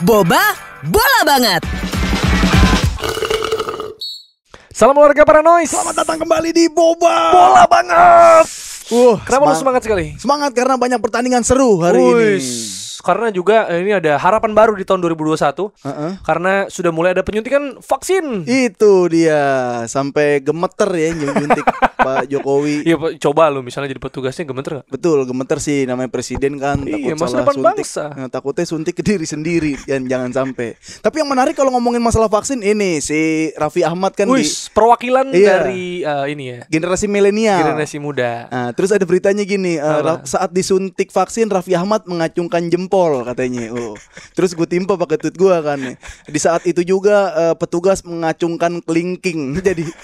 Boba Bola Banget. Salam olahraga Paranoid. Selamat datang kembali di Boba Bola Banget. Kenapa lu semangat semangat sekali? Semangat karena banyak pertandingan seru hari ini. Karena juga ini ada harapan baru di tahun 2021. Karena sudah mulai ada penyuntikan vaksin. Itu dia, sampai gemeter ya nyuntik Pak Jokowi. Iya, coba lu misalnya jadi petugasnya gemeter gak? Betul, gemeter sih, namanya presiden kan. Iya, takut masa salah depan suntik. bangsa. Nah, takutnya suntik ke diri sendiri, jangan sampai. Tapi yang menarik kalau ngomongin masalah vaksin ini, si Raffi Ahmad kan perwakilan Iya. dari ini ya, generasi milenial. generasi muda. Nah, terus ada beritanya gini, saat disuntik vaksin Raffi Ahmad mengacungkan jempol katanya. Terus gue timpa pakai tweet gue kan. Di saat itu juga petugas mengacungkan kelingking.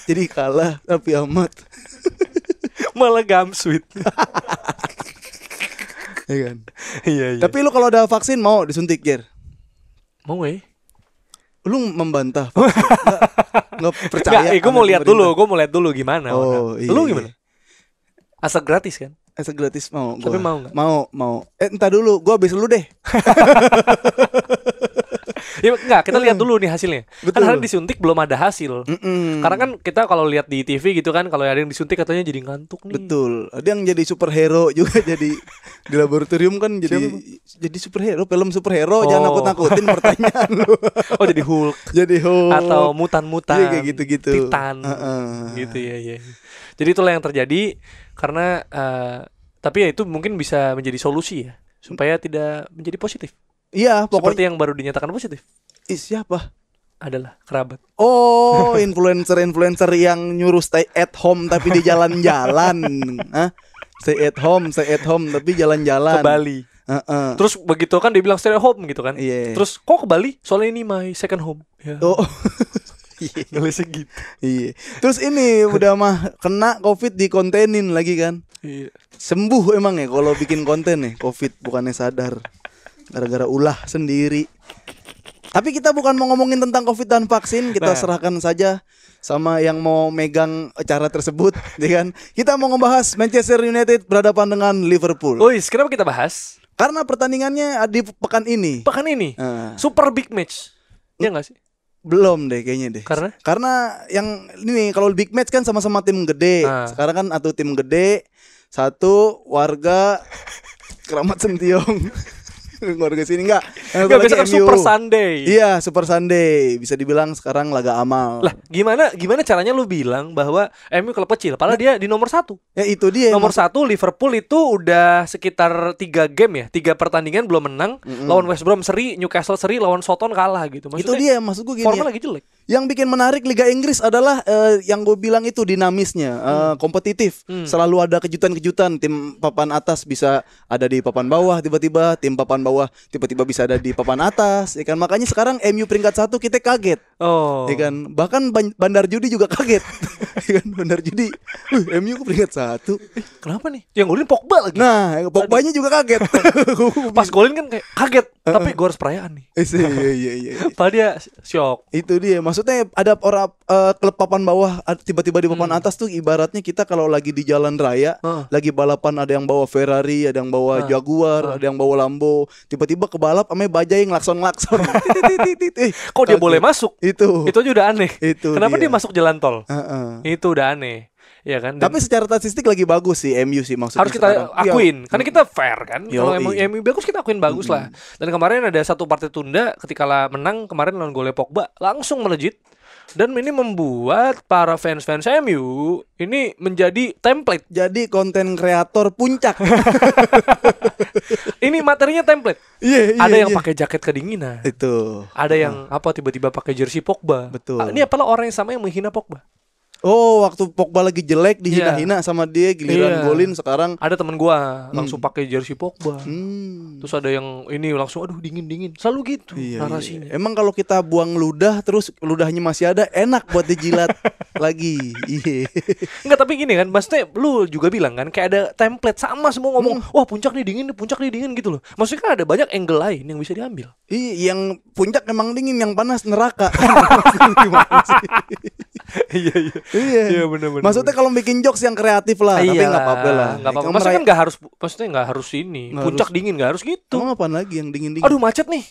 Jadi kalah Raffi Ahmad. Malah gamsweet. Ya kan? Iya. Tapi lu kalau ada vaksin mau disuntik, Jer? Mau Lu membantah vaksin? Nggak percaya? Gue mau lihat dulu, gimana. Iya, Lu iya. gimana? Asal gratis kan? Asal gratis mau. Tapi gua. mau nggak? Mau. Entar dulu, gue habis lu deh. Ya enggak, kita lihat dulu nih hasilnya. Betul. Kan hari disuntik belum ada hasil. Karena kan kita kalau lihat di TV gitu kan, kalau ada yang disuntik katanya jadi ngantuk nih. Betul. Ada yang jadi superhero juga jadi di laboratorium kan jadi superhero, film superhero. Jangan nakut-nakutin pertanyaan lu. Oh, jadi Hulk. Jadi Hulk Atau mutan-mutan. Iya, kayak gitu-gitu. Titan. Gitu ya. Jadi itulah yang terjadi karena tapi ya itu mungkin bisa menjadi solusi ya supaya tidak menjadi positif. Iya, Seperti pokoknya yang baru dinyatakan positif siapa? adalah kerabat. Oh, influencer yang nyuruh stay at home tapi di jalan-jalan. Hah? Stay at home tapi jalan-jalan. Ke Bali. Terus begitu kan dia bilang stay at home gitu kan. Iya. Terus kok ke Bali? Soalnya ini my second home. Ya. Oh. Ngelesnya gitu. Iya. Terus ini udah mah kena COVID dikontenin lagi kan. Iya. Sembuh emang ya kalau bikin konten nih COVID, bukannya sadar. Gara-gara ulah sendiri. Tapi kita bukan mau ngomongin tentang COVID dan vaksin, kita serahkan saja sama yang mau megang acara tersebut, ya kan? Kita mau ngebahas Manchester United berhadapan dengan Liverpool. Kenapa kita bahas? Karena pertandingannya di pekan ini. Pekan ini super big match. Ya enggak sih? Belum deh kayaknya deh. Karena yang ini kalau big match kan sama-sama tim gede. Sekarang kan atau tim gede, satu warga Keramat Sentiong. Warga sini enggak biasa kan Super Sunday. Iya, Super Sunday. Bisa dibilang sekarang laga amal. Lah, gimana caranya lu bilang bahwa MU klub kecil padahal dia di nomor 1. Ya itu dia. Nomor 1 Liverpool itu udah sekitar 3 game ya, 3 pertandingan belum menang. Lawan West Brom seri, Newcastle seri, lawan Soton kalah gitu. Itu dia maksud gue gini. Formnya lagi jelek. Yang bikin menarik Liga Inggris adalah yang gue bilang itu dinamisnya, kompetitif. Selalu ada kejutan-kejutan. Tim papan atas bisa ada di papan bawah, tiba-tiba tim papan bawah tiba-tiba bisa ada di papan atas. Ya kan, makanya sekarang MU peringkat 1 kita kaget. Ya kan, bahkan Bandar Judi juga kaget. Ya kan, Bandar Judi, MU peringkat 1. Kenapa nih? Yang golin Pogba lagi. Nah, Pogbanya juga kaget. Pas golin kan kayak kaget, tapi gue harus perayaan nih. Iya. Padahal dia shock. Itu dia. Maksudnya ada orang klub papan bawah tiba-tiba di papan atas tuh ibaratnya kita kalau lagi di jalan raya, lagi balapan, ada yang bawa Ferrari, ada yang bawa Jaguar, ada yang bawa Lambo, tiba-tiba kebalap sama bajai ngelakson-ngelakson. Kok dia boleh masuk? Itu aja udah aneh. Kenapa dia dia masuk jalan tol? Itu udah aneh. Ya kan? Tapi secara statistik lagi bagus sih MU sih maksudnya. Harus kita akuin. Karena kita fair kan. Kalau MU bagus kita akuin bagus lah. Dan kemarin ada satu partai tunda ketika menang kemarin lawan golnya Pogba langsung melejit. Dan ini membuat para fans-fans MU ini menjadi template. Jadi konten kreator puncak. Ini materinya template. Ada yang pakai jaket kedinginan. Itu. Ada yang tiba-tiba pakai jersey Pogba. Betul. Ini apalah orang yang sama yang menghina Pogba. Oh, waktu Pogba lagi jelek dihina-hina sama dia, giliran golin sekarang. Ada temen gua langsung pakai jersey Pogba. Terus ada yang ini langsung aduh dingin. Selalu gitu narasinya. Emang kalau kita buang ludah terus ludahnya masih ada, enak buat dijilat lagi. Enggak, tapi gini kan, maksudnya lu juga bilang kan kayak ada template sama semua ngomong, wah puncak nih dingin gitu loh. Maksudnya kan ada banyak angle lain yang bisa diambil. Yang puncak emang dingin, yang panas neraka. Iya benar. Maksudnya kalau bikin jokes yang kreatif lah, tapi nggak apa-apa lah. Nggak apa-apa. Maksudnya kan nggak harus ini. Puncak dingin nggak harus gitu. Emang apa lagi yang dingin? Aduh macet nih.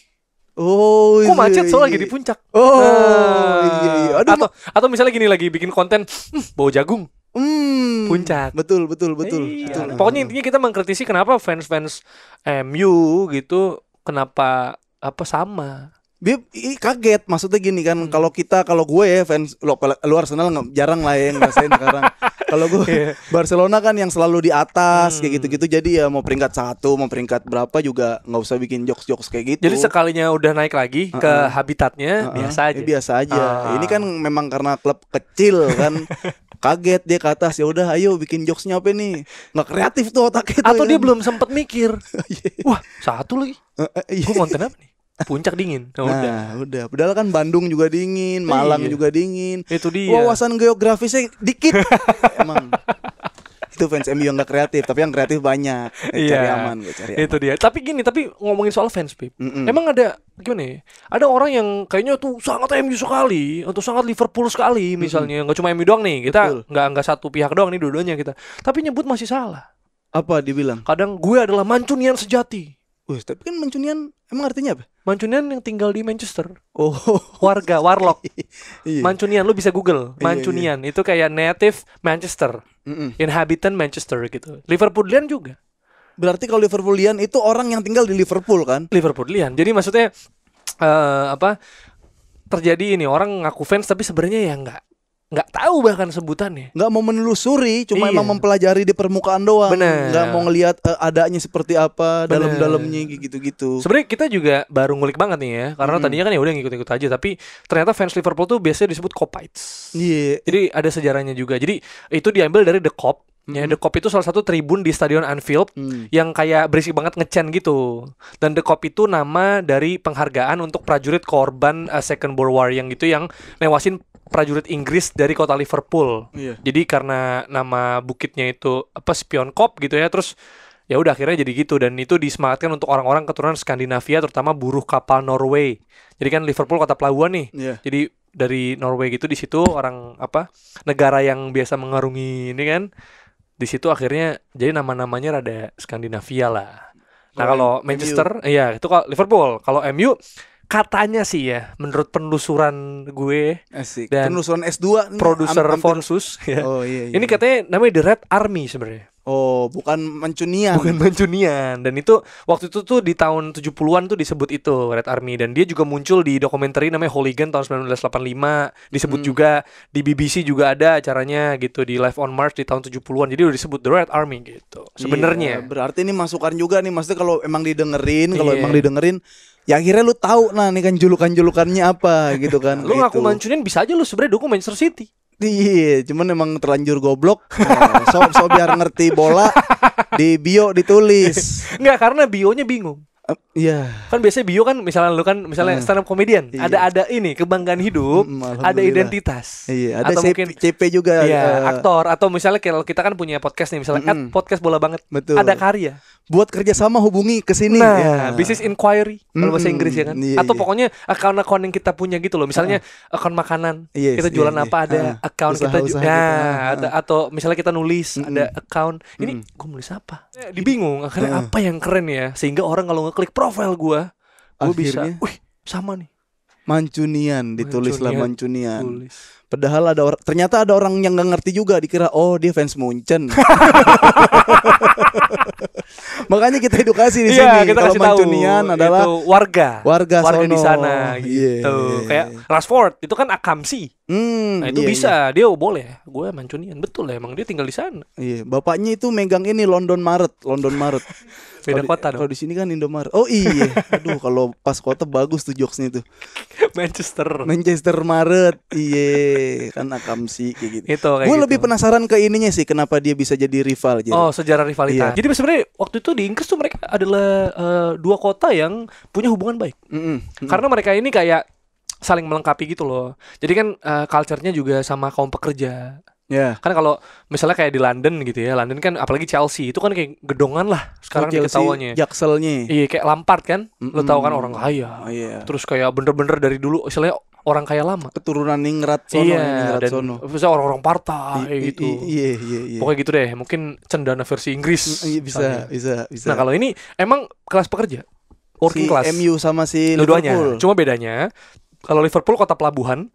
Oh, Kok macet soalnya lagi di puncak. Oh, iya. Aduh, Atau misalnya gini lagi bikin konten bau jagung. Puncak. Betul. Iya. Pokoknya intinya kita mengkritisi kenapa fans MU gitu kenapa sama. Dia kaget, maksudnya gini kan, kalau gue ya fans lu Arsenal jarang lah ya yang ngerasain sekarang. Kalau gue Barcelona kan yang selalu di atas kayak gitu-gitu, jadi ya mau peringkat 1, mau peringkat berapa juga nggak usah bikin jokes-jokes kayak gitu. Jadi sekalinya udah naik lagi ke habitatnya biasa aja. Biasa aja. Ini kan memang karena klub kecil kan. Kaget dia ke atas, ya udah ayo bikin jokesnya apa nih, nggak kreatif tuh otaknya. Atau dia belum sempet mikir, wah 1 lagi, gue konten apa nih? Puncak dingin. Udah. Padahal kan Bandung juga dingin, Malang juga dingin. Itu dia. Wawasan geografisnya dikit. Emang. Itu fans MU yang gak kreatif, tapi yang kreatif banyak. Cari aman. Itu dia. Tapi ngomongin soal fans, Pip. Emang ada gimana ya? Ada orang yang kayaknya tuh sangat MU sekali atau sangat Liverpool sekali misalnya. Enggak cuma MU doang nih. Kita enggak satu pihak doang nih dua-duanya kita. Tapi nyebut masih salah. Apa dibilang? Kadang gue adalah Mancunian sejati. Tapi kan Mancunian emang artinya apa? Mancunian yang tinggal di Manchester. Oh, warlock. Iya. Mancunian lu bisa Google. Mancunian itu kayak native Manchester. Inhabitant Manchester gitu. Liverpoolian juga. Berarti kalau Liverpoolian itu orang yang tinggal di Liverpool kan? Liverpoolian. Jadi maksudnya terjadi ini orang ngaku fans tapi sebenarnya ya nggak tahu bahkan sebutannya. Nggak mau menelusuri, cuma emang mempelajari di permukaan doang. Bener. Nggak mau ngelihat adanya seperti apa, dalam-dalamnya gitu-gitu. Sebenarnya kita juga baru ngulik banget nih ya, karena tadinya kan ya udah ngikut-ngikut aja, tapi ternyata fans Liverpool tuh biasanya disebut Copites. Iya. Jadi ada sejarahnya juga. Jadi itu diambil dari The Kop. Ya, The Kop itu salah satu tribun di Stadion Anfield yang kayak berisik banget nge-chant gitu. Dan The Kop itu nama dari penghargaan untuk prajurit korban Second World War yang newasin prajurit Inggris dari kota Liverpool. Jadi karena nama bukitnya itu Spion Kop gitu ya, terus ya udah akhirnya jadi gitu, dan itu disemangatkan untuk orang-orang keturunan Skandinavia, terutama buruh kapal Norway. Jadi kan Liverpool kota pelabuhan nih. Jadi dari Norway gitu, di situ orang negara yang biasa mengarungi ini kan, di situ akhirnya jadi nama-namanya rada Skandinavia lah. Nah kalau Manchester, iya itu kalau Liverpool. Kalau MU katanya sih ya, menurut penelusuran gue dan penelusuran S2 produser Fonsus ya. Ini katanya namanya The Red Army sebenarnya. Oh, bukan Mancunian. Bukan Mancunian. Dan itu waktu itu tuh di tahun 70-an tuh disebut itu Red Army, dan dia juga muncul di dokumenter namanya Hooligan tahun 1985, disebut juga di BBC juga ada acaranya gitu di Live on Mars di tahun 70-an. Jadi udah disebut The Red Army gitu. Sebenarnya. Berarti ini masukan juga nih, maksudnya kalau emang didengerin, ya akhirnya lu tahu nih kan julukan-julukannya apa gitu kan. Lu ngaku Mancunian bisa aja lu sebenarnya dukung Manchester City. Iya, cuman emang terlanjur goblok. So biar ngerti bola di bio ditulis. Enggak, karena bionya bingung. Iya. Kan biasanya bio kan misalnya lu kan misalnya stand up comedian, ada ini kebanggaan hidup, ada identitas. Iya, ada atau mungkin CP juga. Iya, aktor, atau misalnya kalau kita kan punya podcast nih misalnya podcast bola banget. Betul. Ada karya. Buat kerjasama hubungi ke sini. Nah, business inquiry kalau bahasa Inggris ya kan. Atau pokoknya akun-akun yang kita punya gitu loh. Misalnya akun makanan, kita jualan apa ada akun kita ada, atau misalnya kita nulis ada akun. Ini gue nulis apa? Dibingung akhirnya apa yang keren ya, sehingga orang kalau ngeklik profil gue bisa, wih sama nih. Mancunian, ditulislah Mancunian. Padahal ternyata ada orang yang nggak ngerti juga, dikira dia fans Munchen. Makanya kita edukasi di sini. Kalau Mancunian adalah itu warga sono. Di sana gitu. Kayak Rashford itu kan Akamsi. Nah itu bisa, dia boleh. Gue Mancunian, betul lah, emang dia tinggal di sana. Iya, bapaknya itu megang ini London Maret. Beda kota dong. Kalau di sini kan Indomaret. Oh iya. Aduh, kalau pas kota bagus tuh jokesnya tuh. Manchester Maret. Iya, kan Akamsi kayak gitu. Gue lebih penasaran ke ininya sih, kenapa dia bisa jadi rival. Oh, sejarah rivalitas. Jadi sebenarnya waktu itu di Inggris tuh mereka adalah dua kota yang punya hubungan baik. Karena mereka ini kayak saling melengkapi gitu loh. Jadi kan culture-nya juga sama kaum pekerja. Kan kalau misalnya kayak di London gitu ya, London kan apalagi Chelsea itu kan kayak gedongan lah sekarang diketahuannya. Jakselnya. Iya, kayak Lampard kan, lo tahu kan orang kaya. Terus kayak bener-bener dari dulu istilahnya orang kaya lama. Keturunan ningrat sono. Dan misalnya orang-orang partai gitu. Iya. Pokoknya gitu deh, mungkin cendana versi Inggris. Bisa. Nah kalau ini emang kelas pekerja. working si class. MU sama si Dua-duanya. Liverpool. Cuma bedanya kalau Liverpool kota pelabuhan,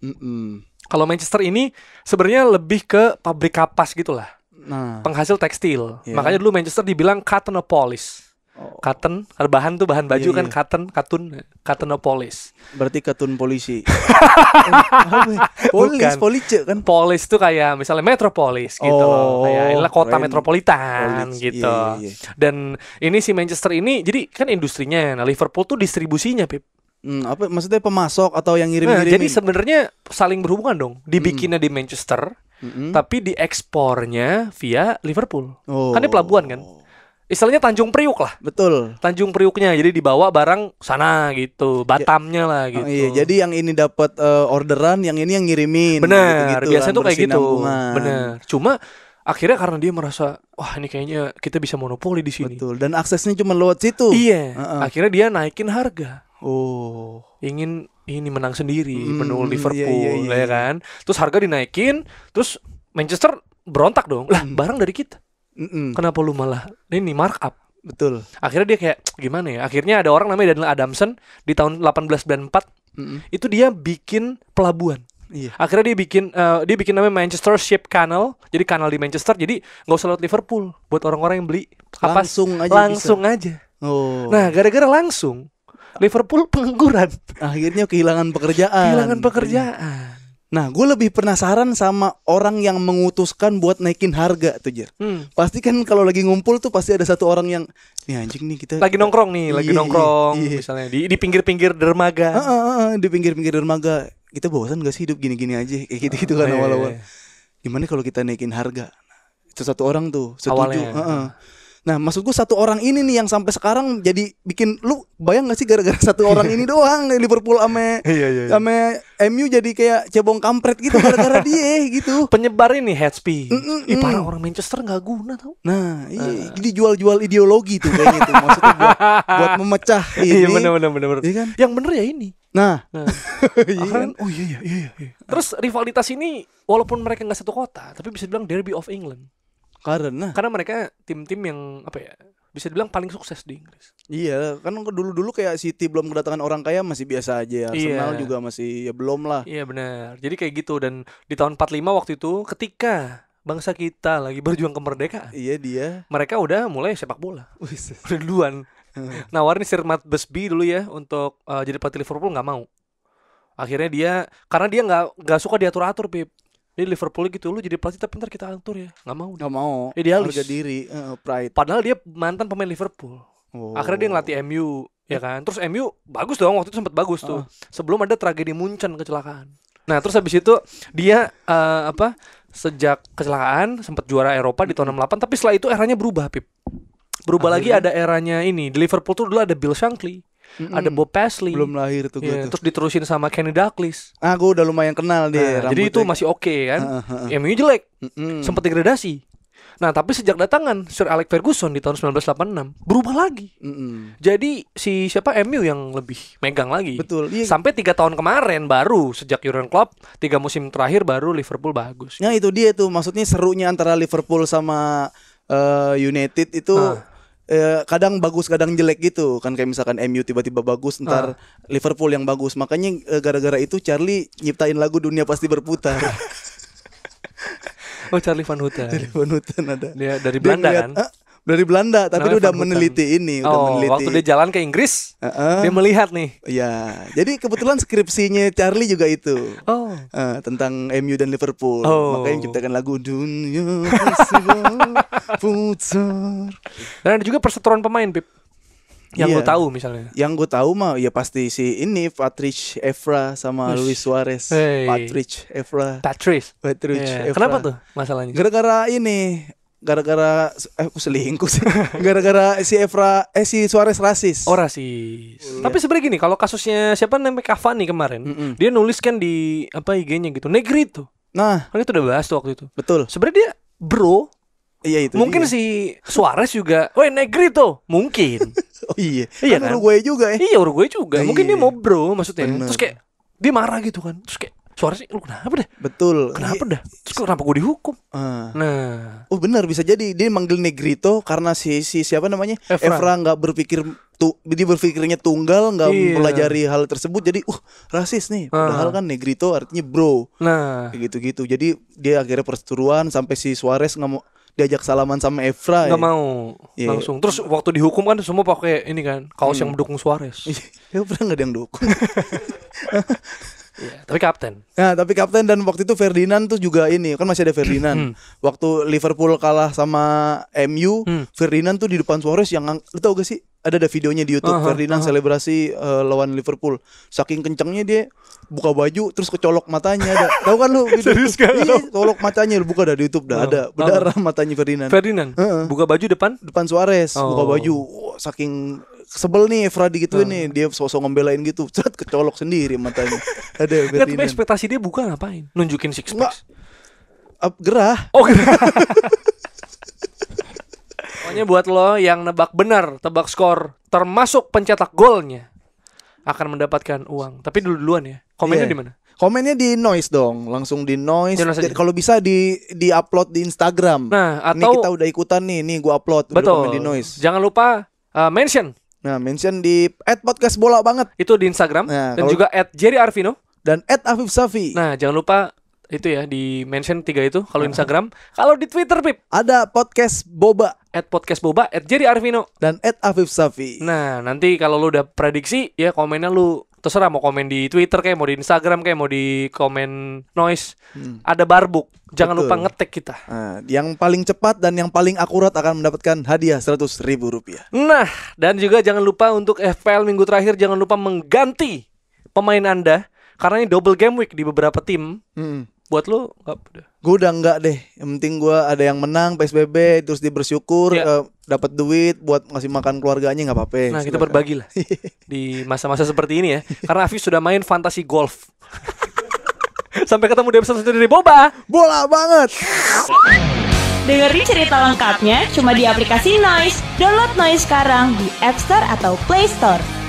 kalau Manchester ini sebenarnya lebih ke pabrik kapas gitulah. Nah, Penghasil tekstil. Iya. Makanya dulu Manchester dibilang Cottonopolis. Cotton, bahan tuh bahan baju Iya, kan iya. Cottonopolis. berarti katun polisi. Apa ya? Bukan. Police kan. Polis tuh kayak misalnya metropolis gitu Oh, loh. Kayak inilah kota keren. metropolitan Polis. gitu. Iya, iya, iya. Dan ini si Manchester ini jadi kan industrinya. Nah, Liverpool tuh distribusinya, Pip. Apa maksudnya pemasok atau yang Nah, ngirim-ngirimin? jadi sebenarnya saling berhubungan dong. Dibikinnya di Manchester, tapi diekspornya via Liverpool. Oh. Kan ini pelabuhan kan. Istilahnya Tanjung Priuk lah. Betul. Tanjung Priuknya. Jadi dibawa barang sana gitu, Batamnya lah gitu. Oh, iya, jadi yang ini dapat orderan, yang ini yang ngirimin. Bener, gitu-gitu biasanya kan, tuh kayak gitu. bersinambungan. Bener. Cuma akhirnya karena dia merasa, wah ini kayaknya kita bisa monopoli di sini. Betul. Dan aksesnya cuma lewat situ. Iya. Heeh. Akhirnya dia naikin harga. Oh. Ingin ini menang sendiri, penuh iya, Liverpool, iya. ya kan. Terus harga dinaikin, terus Manchester berontak dong. Lah, barang dari kita. Kenapa lu malah ini markup? Betul. Akhirnya dia kayak gimana ya? Akhirnya ada orang namanya Daniel Adamson di tahun 1894 itu dia bikin pelabuhan. Iya. Akhirnya dia bikin namanya Manchester Ship Canal. Jadi kanal di Manchester. Jadi nggak usah lewat Liverpool. Buat orang-orang yang beli kapas Langsung aja Nah, Oh. gara-gara langsung Liverpool pengangguran. Akhirnya kehilangan pekerjaan. Nah, gue lebih penasaran sama orang yang mengutuskan buat naikin harga tuh, Jer. Pasti kan kalau lagi ngumpul tuh pasti ada satu orang yang, nih anjing nih kita Lagi nongkrong nih, lagi Iya, nongkrong iya. misalnya di pinggir-pinggir dermaga. di pinggir-pinggir dermaga. Kita bosan gak sih hidup gini-gini aja? Kayak gitu-gitu kan Iya. awal-awal. Gimana kalau kita naikin harga? Itu satu orang tuh setuju. Awalnya. Nah, maksud gue satu orang ini nih yang sampai sekarang jadi bikin lu bayang gak sih gara-gara satu orang ini doang Liverpool ame Iya. ame MU jadi kayak cebong kampret gitu gara-gara dia gitu. Penyebar ini head speech. Ih, parah orang Manchester nggak guna tau. Nah, iya, jadi jual-jual ideologi tuh kayaknya tuh. Maksudnya buat memecah ini. Iya benar. Iya kan? Yang bener ya ini. Nah, Iya kan? Oh iya. Terus rivalitas ini walaupun mereka nggak satu kota, tapi bisa dibilang Derby of England. karena Mereka tim-tim yang apa ya? Bisa dibilang paling sukses di Inggris. iya, kan dulu-dulu kayak City belum kedatangan orang kaya masih biasa aja. Arsenal juga masih ya belum lah. Iya benar. Jadi kayak gitu dan di tahun 45 waktu itu ketika bangsa kita lagi berjuang kemerdekaan, Iya dia. mereka udah mulai sepak bola. Udah duluan. Nawarin Sir Matt Busby dulu ya untuk jadi pelatih Liverpool, nggak mau. Akhirnya karena dia nggak suka diatur-atur, Pip. Jadi Liverpool gitu, lu jadi pelatih tapi ntar kita atur ya, nggak mau. Nggak mau. Idealis. Harga diri, pride. Padahal dia mantan pemain Liverpool. Oh. Akhirnya dia ngelatih MU, ya kan. Terus MU bagus dong, waktu itu sempat bagus tuh. Sebelum ada tragedi Munchen kecelakaan. Nah, terus habis itu dia sejak kecelakaan sempat juara Eropa di tahun 68, tapi setelah itu eranya berubah, Pip. Berubah lagi, ada eranya ini. Di Liverpool tuh dulu ada Bill Shankly, ada Bob Paisley. Belum lahir tuh gue Iya, tuh. terus diterusin sama Kenny Dalglish. Gue udah lumayan kenal deh. Nah, jadi itu masih oke kan. MU jelek, sempat degradasi. Nah, tapi sejak datangan Sir Alex Ferguson di tahun 1986 berubah lagi. Jadi siapa MU yang lebih megang lagi. Betul. Iya. Sampai 3 tahun kemarin baru sejak Jurgen Klopp 3 musim terakhir baru Liverpool bagus. Nah, itu dia tuh maksudnya serunya antara Liverpool sama United itu kadang bagus kadang jelek gitu kan, kayak misalkan MU tiba-tiba bagus ntar Liverpool yang bagus. Makanya gara-gara itu Charlie nyiptain lagu Dunia Pasti Berputar. Oh, Charlie Van Houten. Dari Van Houten ada. Dia dari Belanda ngeliat, kan? Dari Belanda, tapi dia Namanya udah Van Houten. meneliti ini, udah meneliti. Waktu dia jalan ke Inggris, dia melihat nih. Ya, jadi kebetulan skripsinya Charlie juga itu. Oh. Tentang MU dan Liverpool. Oh. Makanya menciptakan lagu Dunia Pasti Berputar. Dan ada juga perseteruan pemain, Pip. Yang Iya. lo tahu misalnya. Yang gue tahu mah ya pasti si ini Patrice Evra sama Luis Suarez. Hey. Patrice Evra. Patrice. Evra. Kenapa tuh masalahnya? Gara-gara selingkuh sih. Gara-gara si si Suarez rasis. Oh, rasis. Tapi sebenarnya gini, kalau kasusnya siapa namanya Cavani kemarin, dia nulis kan di IG-nya gitu, Negrito. Nah, Kan itu udah bahas tuh waktu itu. betul. Sebenarnya dia bro. Iya itu. Mungkin dia. si Suarez juga, Negrito, mungkin. Oh iya. Iya kan? Uruguay juga ya. Iya, Uruguay juga. Mungkin dia Iya. mau bro maksudnya. Bener. Terus kayak dia marah gitu kan. Terus kayak Suarez, lu kenapa dah? Betul. Kenapa dah? Terus kenapa gue dihukum? Nah, oh benar, bisa jadi dia manggil Negrito karena si siapa namanya Evra nggak berpikir dia berpikirnya tunggal, nggak mempelajari hal tersebut, jadi rasis nih. Padahal kan Negrito artinya bro. Nah, gitu. Jadi dia akhirnya perseteruan sampai si Suarez nggak mau diajak salaman sama Evra. Nggak mau langsung. Terus waktu dihukum kan semua pakai ini kan kaos yang mendukung Suarez. Evra nggak ada yang dukung. Iya, tapi kapten. Nah, tapi kapten, dan waktu itu Ferdinand tuh juga ini, kan masih ada Ferdinand. Waktu Liverpool kalah sama MU, Ferdinand tuh di depan Suarez yang lu tau gak sih? Ada videonya di YouTube Ferdinand selebrasi lawan Liverpool. Saking kencengnya dia buka baju terus kecolok matanya. Tahu kan lu video? Serius kan? Iya, colok matanya, lu buka dah di YouTube dah ada berdarah matanya Ferdinand. Buka baju depan Suarez, buka baju. Saking sebel nih Evra digituin nih, dia sosok ngebelain gitu, cet kecolok sendiri matanya. Ada Ferdinand. Tapi ekspektasi dia buka ngapain? Nunjukin six pack. Gerah. Oh, gerah. Pokoknya buat lo yang nebak benar, tebak skor, termasuk pencetak golnya, akan mendapatkan uang. Tapi duluan ya. Komennya di mana? Komennya di Noise dong, langsung di Noise. Kalau bisa di upload di Instagram. Nah, atau ini kita udah ikutan nih gua upload. Betul. Komen di Noise. Jangan lupa mention. Nah, mention di @podcastbolabanget. Itu di Instagram. Nah, dan juga @jerryarvino dan @Afif Safi. Nah, jangan lupa itu ya, di mention 3 itu kalau Instagram. Kalau di Twitter, Pip, ada podcast Boba, @podcastboba, @jerryarvino dan @Afif Safi. Nah, nanti kalau lu udah prediksi ya, komennya lu terserah, mau komen di Twitter kayak mau di Instagram kayak mau di komen Noise. Ada barbuk. Jangan lupa ngetek kita. Nah, yang paling cepat dan yang paling akurat akan mendapatkan hadiah Rp100.000. Nah, dan juga jangan lupa untuk FPL minggu terakhir, jangan lupa mengganti pemain Anda karena ini double game week di beberapa tim. Buat lu gue udah enggak deh. Yang penting gue ada yang menang PSBB, terus dia bersyukur dapat duit buat ngasih makan keluarganya, nggak apa-apa. Nah, kita berbagi lah di masa-masa seperti ini ya. Karena Afif sudah main fantasi golf. Sampai ketemu di episode selanjutnya dari Bola Banget. Dengerin cerita lengkapnya cuma di aplikasi Noise. Download Noise sekarang di App Store atau Play Store.